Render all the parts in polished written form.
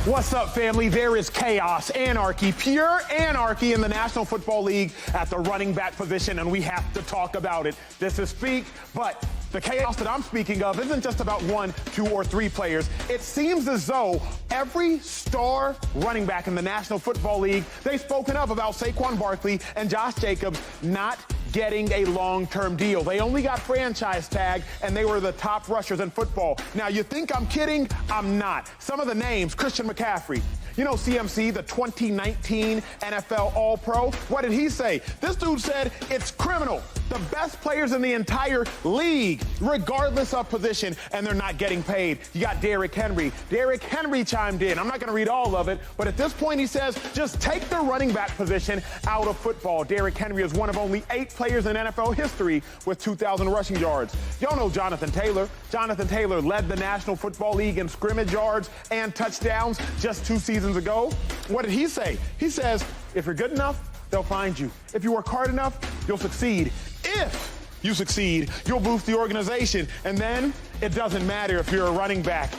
What's up, family? There is chaos, anarchy, pure anarchy in the National Football League at the running back position, and we have to talk about it. This is Speak, but the chaos that I'm speaking of isn't just about 1, 2, or 3 players. It seems as though every star running back in the National Football League, they've spoken up about Saquon Barkley and Josh Jacobs not getting a long-term deal. They only got franchise tag, and they were the top rushers in football. Now, you think I'm kidding? I'm not. Some of the names, Christian McCaffrey. You know CMC, the 2019 NFL All-Pro? What did he say? This dude said it's criminal. The best players in the entire league, regardless of position, and they're not getting paid. You got Derrick Henry. Derrick Henry chimed in. I'm not going to read all of it, but at this point he says, just take the running back position out of football. Derrick Henry is one of only 8 players in NFL history with 2,000 rushing yards. Y'all know Jonathan Taylor. Jonathan Taylor led the National Football League in scrimmage yards and touchdowns just 2 seasons ago. What did he say? He says, if you're good enough, they'll find you. If you work hard enough, you'll succeed. If you succeed, you'll boost the organization. And then it doesn't matter if you're a running back.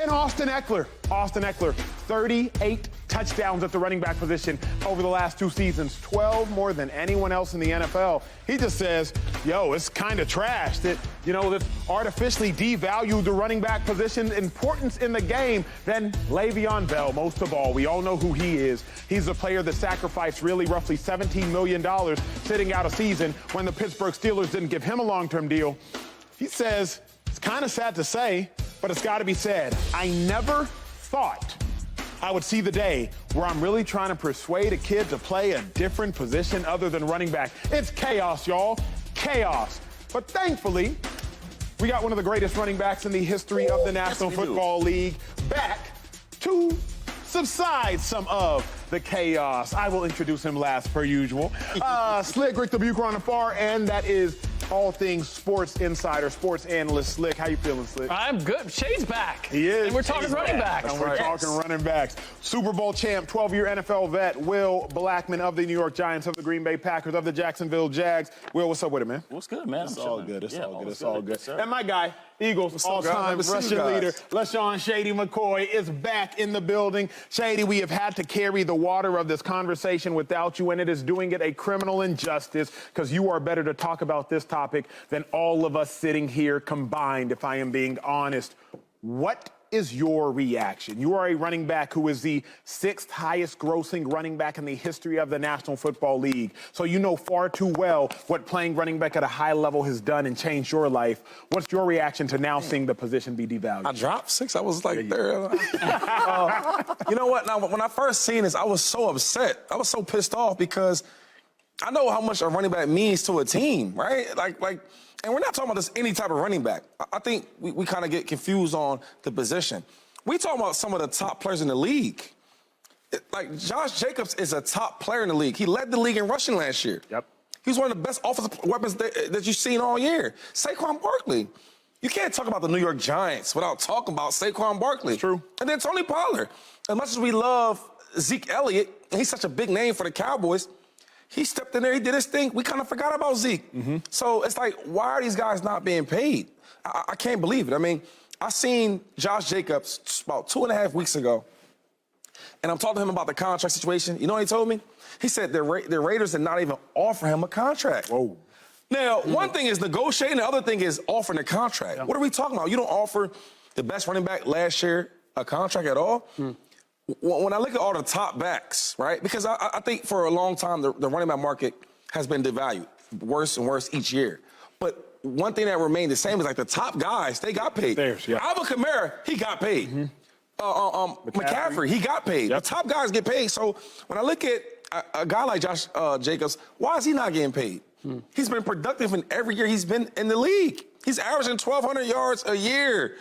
And Austin Ekeler, 38 touchdowns at the running back position over the last 2 seasons, 12 more than anyone else in the NFL. He just says, yo, it's kind of trash that, that artificially devalued the running back position's importance in the game. Then Le'Veon Bell, most of all, we all know who he is. He's the player that sacrificed roughly $17 million sitting out a season when the Pittsburgh Steelers didn't give him a long-term deal. He says, it's kind of sad to say, but it's got to be said. I never thought I would see the day where I'm really trying to persuade a kid to play a different position other than running back. It's chaos, y'all. Chaos. But thankfully, we got one of the greatest running backs in the history of the National Football League back to subside some of the chaos. I will introduce him last per usual. Slick, Ric Bucher on the far end. That is all things sports insider, sports analyst Slick. How you feeling, Slick? I'm good. Shay's back. He is. And we're talking running backs. And we're talking running backs. Super Bowl champ, 12-year NFL vet, Will Blackmon of the New York Giants, of the Green Bay Packers, of the Jacksonville Jags. Will, what's up with it, man? What's good, man? It's all good. It's all good. It's all good. Sir. And my guy, Eagles all-time rushing leader, LeSean Shady McCoy, is back in the building. Shady, we have had to carry the water of this conversation without you, and it is doing it a criminal injustice because you are better to talk about this topic than all of us sitting here combined, if I am being honest. What is your reaction? You are a running back who is the 6th highest grossing running back in the history of the National Football League. So you know far too well what playing running back at a high level has done and changed your life. What's your reaction to now seeing the position be devalued? I dropped 6. I was like there. You know what? Now, when I first seen this, I was so upset. I was so pissed off because I know how much a running back means to a team, right? And we're not talking about just any type of running back. I think we kind of get confused on the position. We talking about some of the top players in the league. Like Josh Jacobs is a top player in the league. He led the league in rushing last year. Yep. He's one of the best offensive weapons that you've seen all year. Saquon Barkley. You can't talk about the New York Giants without talking about Saquon Barkley. It's true. And then Tony Pollard. As much as we love Zeke Elliott, and he's such a big name for the Cowboys, he stepped in there, he did his thing. We kind of forgot about Zeke. Mm-hmm. So it's like, why are these guys not being paid? I can't believe it. I mean, I seen Josh Jacobs about 2.5 weeks ago, and I'm talking to him about the contract situation. You know what he told me? He said the Raiders did not even offer him a contract. Whoa. Now, one thing is negotiating, the other thing is offering a contract. Yeah. What are we talking about? You don't offer the best running back last year a contract at all? When I look at all the top backs, right, because I think for a long time the running back market has been devalued, worse and worse each year. But one thing that remained the same is like the top guys, they got paid. Alvin Kamara, he got paid. McCaffrey, he got paid. Yep. The top guys get paid. So when I look at a guy like Josh Jacobs, why is he not getting paid? He's been productive in every year he's been in the league. He's averaging 1,200 yards a year.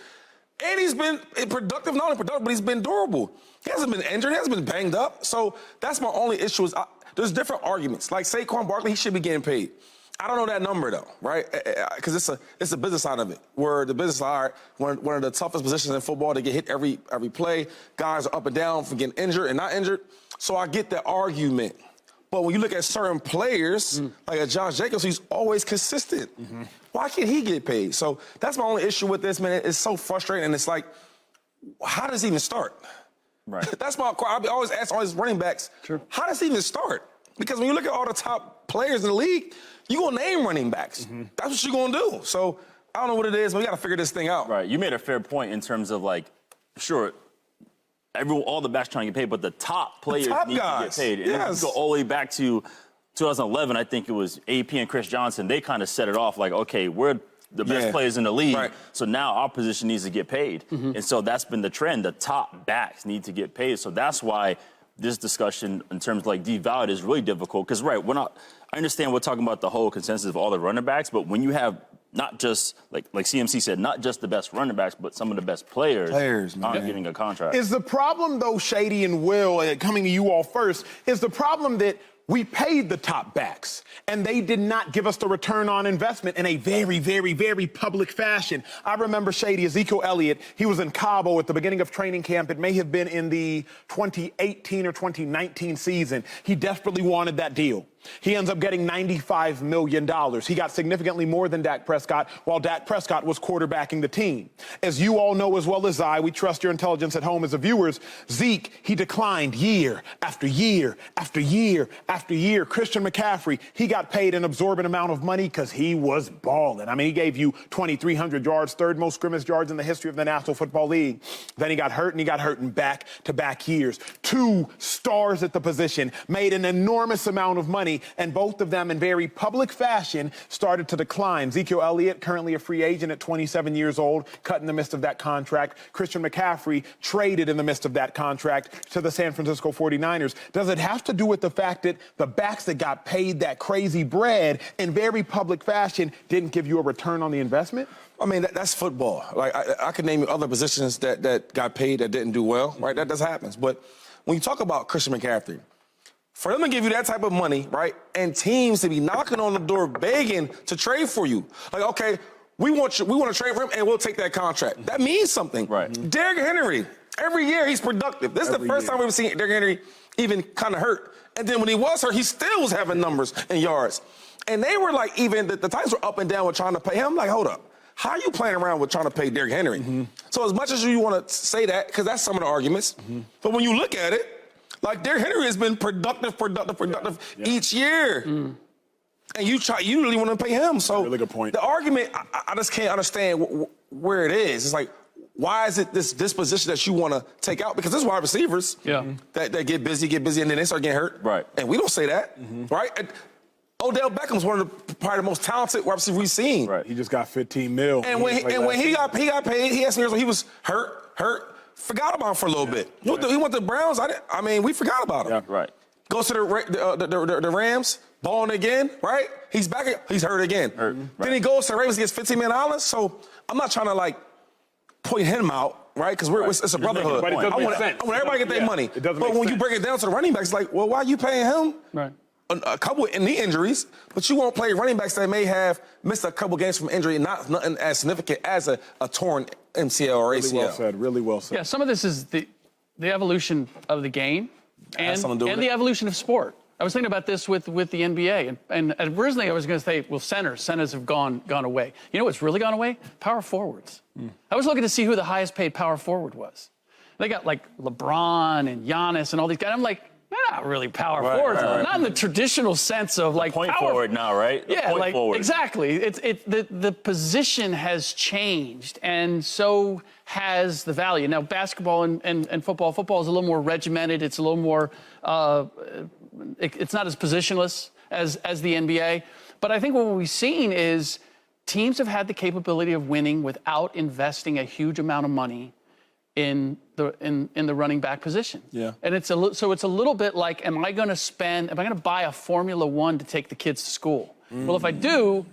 And he's been productive, not only productive, but he's been durable. He hasn't been injured. He hasn't been banged up. So that's my only issue is there's different arguments. Like Saquon Barkley, he should be getting paid. I don't know that number, though, right? Because it's a business side of it, where the business side, one of the toughest positions in football to get hit every play. Guys are up and down from getting injured and not injured. So I get the argument. But when you look at certain players, like a Josh Jacobs, he's always consistent. Why can't he get paid? So that's my only issue with this, man. It's so frustrating, and it's like, how does it even start? Right. That's my question. I always ask all these running backs, how does it even start? Because when you look at all the top players in the league, you're going to name running backs. That's what you're going to do. So I don't know what it is, but we got to figure this thing out. Right. You made a fair point in terms of, like, sure, all the backs trying to get paid, but the top players need to get paid. And if you go all the way back to 2011, I think it was AP and Chris Johnson. They kind of set it off like, okay, we're the best players in the league, so now our position needs to get paid. And so that's been the trend. The top backs need to get paid. So that's why this discussion in terms of like devalued is really difficult. Because, I understand we're talking about the whole consensus of all the running backs, but when you have not just, like CMC said, not just the best running backs, but some of the best players aren't getting a contract. Is the problem, though, Shady and Will, coming to you all first, is the problem that we paid the top backs, and they did not give us the return on investment in a very, very, very public fashion. I remember Shady, Ezekiel Elliott, he was in Cabo at the beginning of training camp. It may have been in the 2018 or 2019 season. He desperately wanted that deal. He ends up getting $95 million. He got significantly more than Dak Prescott while Dak Prescott was quarterbacking the team. As you all know as well as I, we trust your intelligence at home as the viewers, Zeke, he declined year after year after year after year. Christian McCaffrey, he got paid an absorbent amount of money because he was balling. I mean, he gave you 2,300 yards, third most scrimmage yards in the history of the National Football League. Then he got hurt, and he got hurt in back-to-back years. 2 stars at the position, made an enormous amount of money, and both of them in very public fashion started to decline. Ezekiel Elliott, currently a free agent at 27 years old, cut in the midst of that contract. Christian McCaffrey traded in the midst of that contract to the San Francisco 49ers. Does it have to do with the fact that the backs that got paid that crazy bread in very public fashion didn't give you a return on the investment? I mean, that's football. Like, I could name you other positions that got paid that didn't do well, right? That does happen. But when you talk about Christian McCaffrey, for them to give you that type of money, right, and teams to be knocking on the door begging to trade for you, like, okay, we want to trade for him, and we'll take that contract. That means something. Right. Derrick Henry, every year he's productive. This is the first time we've seen Derrick Henry even kind of hurt. And then when he was hurt, he still was having numbers and yards. And they were like, even the Titans were up and down with trying to pay him. Like, hold up. How are you playing around with trying to pay Derrick Henry? So as much as you want to say that, because that's some of the arguments, but when you look at it, like, Derrick Henry has been productive each year. And you really want to pay him. So really good point. The argument, I just can't understand where it is. It's like, why is it this disposition that you want to take out? Because there's wide receivers that get busy, and then they start getting hurt. Right. And we don't say that, right? And Odell Beckham's one of probably the most talented wide receivers we've seen. Right. He just got 15 mil. And when he got paid, he had some years where he was hurt. Forgot about him for a little bit. He went to the Browns. I mean, we forgot about him. Yeah, right. Goes to the Rams, balling again, right? He's back. He's hurt again. Then he goes to the Ravens, gets $15 million. So I'm not trying to, like, point him out, right? Because it's a brotherhood. But it doesn't make sense. I want everybody to get their money. It doesn't but make when sense. you break it down to the running backs, like, well, why are you paying him? Right. A couple of knee injuries, but you won't play running backs that may have missed a couple games from injury and nothing as significant as a torn MCL or ACL. Really well said. Yeah, some of this is the evolution of the game and the evolution of sport. I was thinking about this with the NBA, and originally I was going to say, well, centers have gone away. You know what's really gone away? Power forwards. I was looking to see who the highest paid power forward was. They got like LeBron and Giannis and all these guys. I'm like, they're not really power forwards. Not in the traditional sense of like point forward now, right? Yeah, forward. Exactly. The position has changed, and so has the value. Now, basketball and football is a little more regimented. It's a little more. It's not as positionless as the NBA. But I think what we've seen is teams have had the capability of winning without investing a huge amount of money in the running back position. Yeah. And so it's a little bit like, am I going to buy a Formula One to take the kids to school? Well, if I do,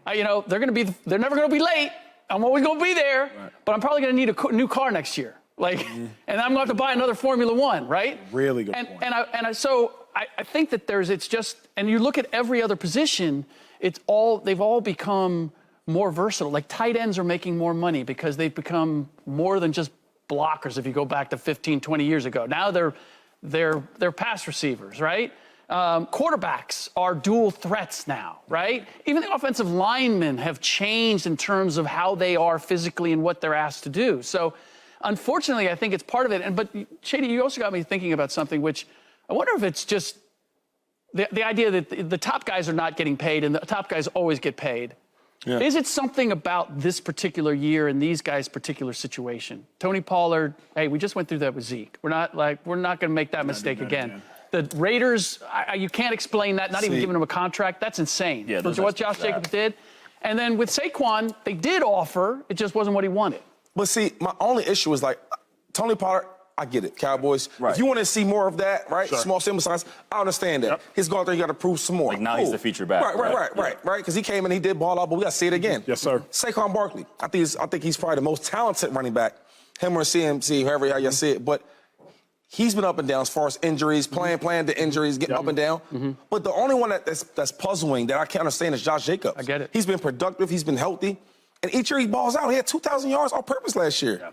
they're never going to be late. I'm always going to be there, but I'm probably going to need a new car next year. Like, and I'm going to have to buy another Formula One, right? Really good point. So I think that and you look at every other position, they've all become more versatile. Like tight ends are making more money because they've become more than just blockers if you go back to 15, 20 years ago. Now they're pass receivers, right? Quarterbacks are dual threats now, right? Even the offensive linemen have changed in terms of how they are physically and what they're asked to do. So unfortunately, I think it's part of it. But Shady, you also got me thinking about something, which I wonder if it's just the idea that the top guys are not getting paid, and the top guys always get paid. Yeah. Is it something about this particular year and these guys' particular situation? Tony Pollard, hey, we just went through that with Zeke. We're not going to make that mistake again. The Raiders, you can't explain that, not even giving them a contract. That's insane for what Josh Jacobs did. And then with Saquon, they did offer. It just wasn't what he wanted. But see, my only issue is like, Tony Pollard, I get it, Cowboys. Right. If you want to see more of that, right, small sample size, I understand that. He's going there, you got to prove some more. Like now he's the feature back. Right, because he came in, he did ball out, but we got to see it again. Yes, sir. Saquon Barkley, I think he's probably the most talented running back, him or CMC, however how you see it, but he's been up and down as far as injuries, playing to injuries, getting up and down. But the only one that's puzzling that I can't understand is Josh Jacobs. I get it. He's been productive, he's been healthy, and each year he balls out. He had 2,000 yards on purpose last year. Yeah.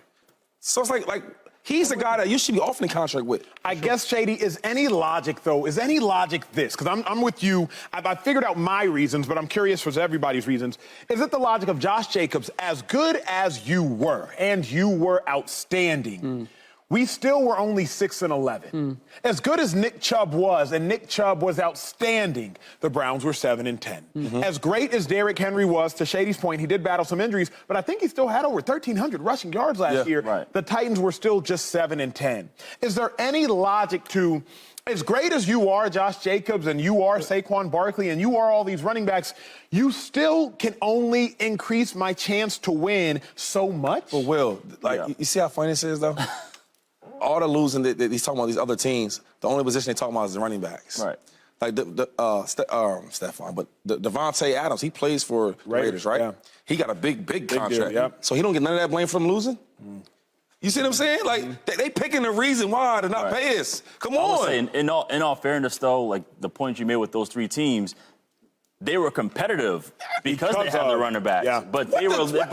So it's like he's the guy that you should be offering a contract with. I guess, Shady, is any logic this? Because I'm with you. I figured out my reasons, but I'm curious for everybody's reasons. Is it the logic of Josh Jacobs, as good as you were, and you were outstanding, we still were only 6-11. As good as Nick Chubb was, and Nick Chubb was outstanding, the Browns were 7-10. As great as Derrick Henry was, to Shady's point, he did battle some injuries, but I think he still had over 1,300 rushing yards last year. Right. The Titans were still just 7-10. Is there any logic to, as great as you are, Josh Jacobs, and you are Saquon Barkley, and you are all these running backs, you still can only increase my chance to win so much? But Will, you see how funny this is, though? All the losing that he's talking about, these other teams, the only position they're talking about is the running backs. Right. Like Stephon, but Devontae Adams, he plays for the Raiders, right? Yeah. He got a big contract. Deal, so he don't get none of that blame from losing? You see what I'm saying? Like, they picking the reason why to not pay us. Come on. Say, in all fairness, though, like the point you made with those three teams, they were competitive because they had the running backs. Yeah. But they were losing. If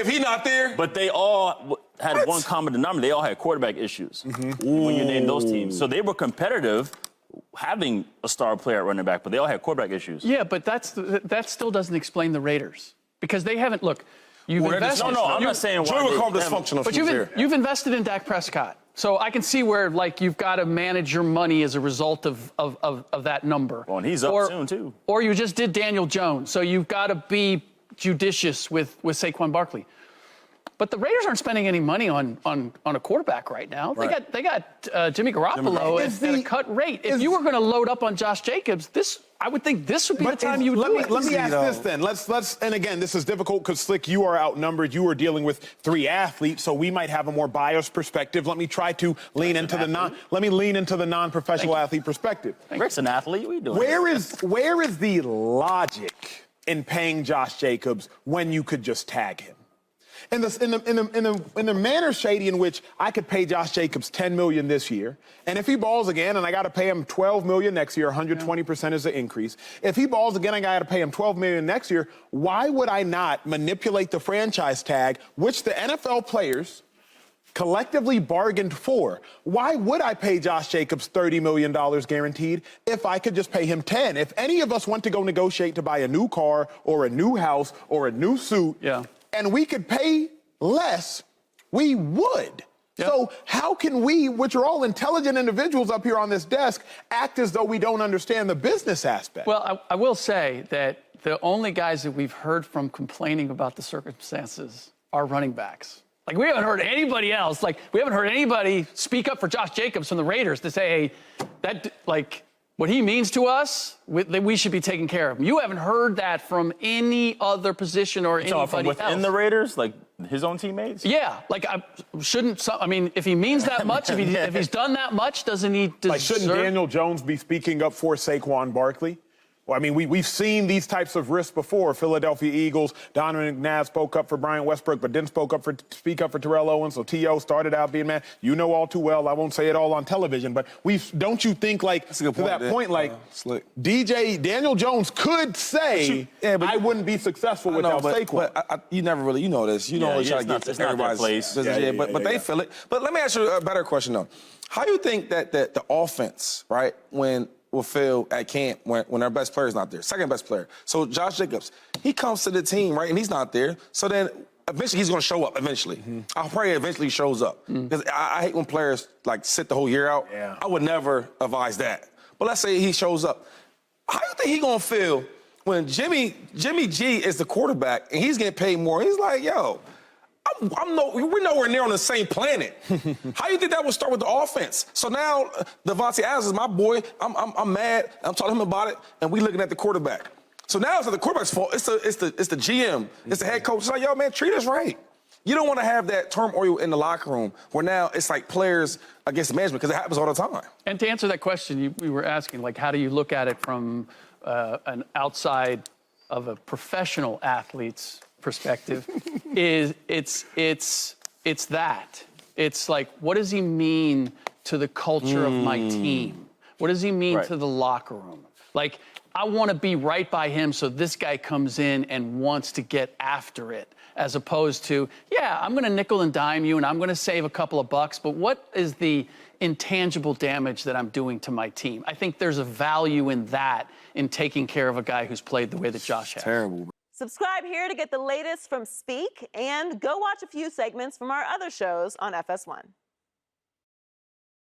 he's not there. But they all had one common denominator. They all had quarterback issues when you name those teams. So they were competitive having a star player at running back, but they all had quarterback issues. Yeah, but that still doesn't explain the Raiders. Because they haven't, look, you've invested. I'm not saying why they call dysfunctional. But you've invested in Dak Prescott. So I can see where, like, you've got to manage your money as a result of that number. Well, and he's up soon, too. Or you just did Daniel Jones. So you've got to be judicious with Saquon Barkley. But the Raiders aren't spending any money on a quarterback right now. Right. They got Jimmy Garoppolo at a cut rate. If you were going to load up on Josh Jacobs, I would think this would be the time you would do it. Let me ask this then. Let's and again, this is difficult because, Slick, you are outnumbered. You are dealing with three athletes, so we might have a more biased perspective. Let me try to lean into the non-professional athlete perspective. Rick's an athlete. What are you doing? Where is the logic in paying Josh Jacobs when you could just tag him? In the manner, Shady, in which I could pay Josh Jacobs $10 million this year, and if he balls again and I got to pay him $12 million next year, 120% is an increase. If he balls again, I got to pay him $12 million next year. Why would I not manipulate the franchise tag, which the NFL players collectively bargained for? Why would I pay Josh Jacobs $30 million guaranteed if I could just pay him 10? If any of us went to go negotiate to buy a new car or a new house or a new suit, and we could pay less, we would. Yep. So how can we, which are all intelligent individuals up here on this desk, act as though we don't understand the business aspect? Well, I will say that the only guys that we've heard from complaining about the circumstances are running backs. Like, we haven't heard anybody else. Like, we haven't heard anybody speak up for Josh Jacobs from the Raiders to say, hey, that, like, what he means to us, that we should be taking care of him. You haven't heard that from any other position or anybody from within else. The Raiders, like his own teammates? Yeah, like if he means that much, if he's done that much, doesn't he deserve? Like, shouldn't Daniel Jones be speaking up for Saquon Barkley? Well, I mean, we've seen these types of risks before. Philadelphia Eagles, Donovan McNabb spoke up for Brian Westbrook, but didn't speak up for Terrell Owens. So T.O. started out being mad. You know all too well. I won't say it all on television, but don't you think, like, to that point, like, Daniel Jones could say, I wouldn't be successful without Saquon. But you never really, you know this. You don't really try to get to everybody's place. But they feel it. But let me ask you a better question, though. How do you think that the offense, right, will feel at camp when our best player is not there, second best player? So Josh Jacobs, he comes to the team, right, and he's not there. So then eventually he's going to show up. Eventually, I pray eventually he shows up because I hate when players like sit the whole year out. Yeah. I would never advise that. But let's say he shows up. How do you think he going to feel when Jimmy G is the quarterback and he's getting paid more? He's like, yo, we're nowhere near on the same planet. How do you think that would start with the offense? So now Devontae Adams is my boy. I'm mad. I'm talking to him about it, and we looking at the quarterback. So now it's not the quarterback's fault. It's the GM. It's the head coach. It's like, yo, man, treat us right. You don't want to have that turmoil in the locker room where now it's like players against management because it happens all the time. And to answer that question, we were asking, like, how do you look at it from an outside of a professional athlete's perspective? It's that. It's like, what does he mean to the culture of my team? What does he mean to the locker room? Like, I want to be right by him so this guy comes in and wants to get after it, as opposed to, yeah, I'm going to nickel and dime you and I'm going to save a couple of bucks, but what is the intangible damage that I'm doing to my team? I think there's a value in that, in taking care of a guy who's played the way that Josh has. Terrible. Subscribe here to get the latest from Speak, and go watch a few segments from our other shows on FS1.